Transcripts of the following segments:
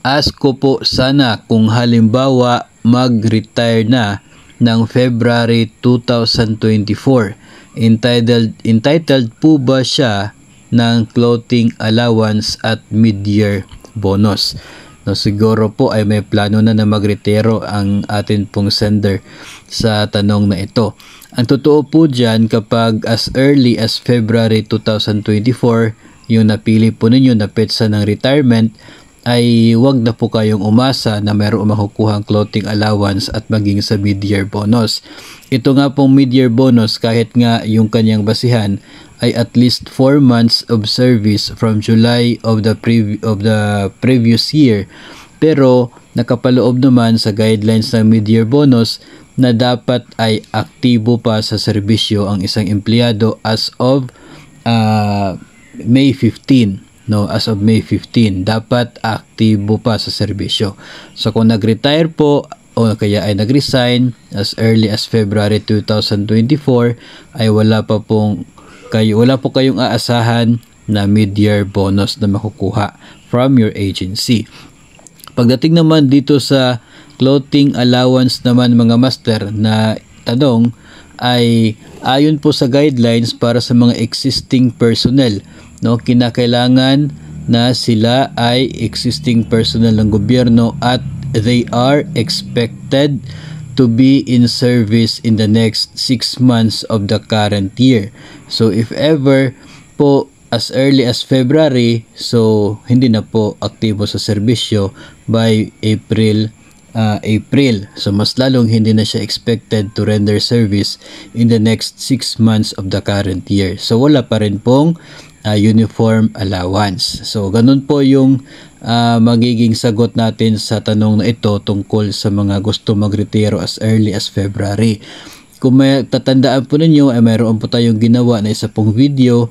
ask ko po sana kung halimbawa mag-retire na ng February 2024. Entitled po ba siya ng clothing allowance at mid-year bonus? No, siguro po ay may plano na mag-retiro ang atin pong sender sa tanong na ito. Ang totoo po dyan, kapag as early as February 2024 yung napili po ninyo na petsa ng retirement, ay wag na po kayong umasa na mayroong makukuhang clothing allowance at maging sa mid-year bonus. Ito nga pong mid-year bonus, kahit nga yung kanyang basihan ay at least 4 months of service from July of the previous year. Pero nakapaloob naman sa guidelines ng mid-year bonus na dapat ay aktibo pa sa serbisyo ang isang empleyado as of May 15. No, as of May 15, dapat aktibo pa sa serbisyo. So kung nag-retire po o kaya ay nag-resign as early as February 2024, ay wala po kayong aasahan na mid-year bonus na makukuha from your agency. Pagdating naman dito sa clothing allowance naman mga master na tanong, ay ayon po sa guidelines para sa mga existing personnel. No, kinakailangan na sila ay existing personnel ng gobyerno at they are expected to be in service in the next 6 months of the current year. So if ever po as early as February, so hindi na po aktibo sa serbisyo by April. So mas lalong hindi na siya expected to render service in the next 6 months of the current year. So wala pa rin pong uniform allowance. So ganun po yung magiging sagot natin sa tanong na ito tungkol sa mga gusto magretiro as early as February. Kung may tatandaan po ninyo, ay mayroon po tayong ginawa na isa pong video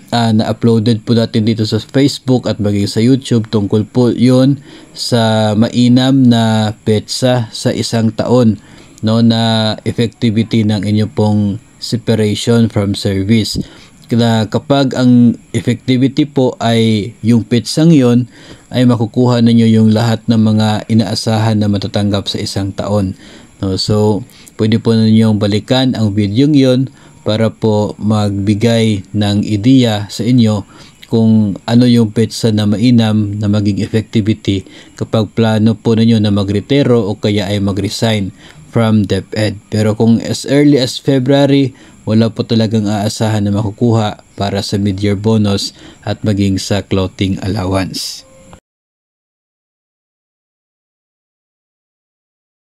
na uploaded po natin dito sa Facebook at maging sa YouTube. Tungkol po yun sa mainam na petsa sa isang taon, no, na effectivity ng inyong pong separation from service. Na kapag ang effectivity po ay yung petsang yon, ay makukuha ninyo yung lahat ng mga inaasahan na matatanggap sa isang taon. No, so pwede po ninyong balikan ang video yon para po magbigay ng ideya sa inyo kung ano yung petsa na mainam na maging effectivity kapag plano po ninyo na magretiro o kaya ay magresign from DepEd. Pero kung as early as February, wala po talagang aasahan na makukuha para sa mid-year bonus at maging sa clothing allowance.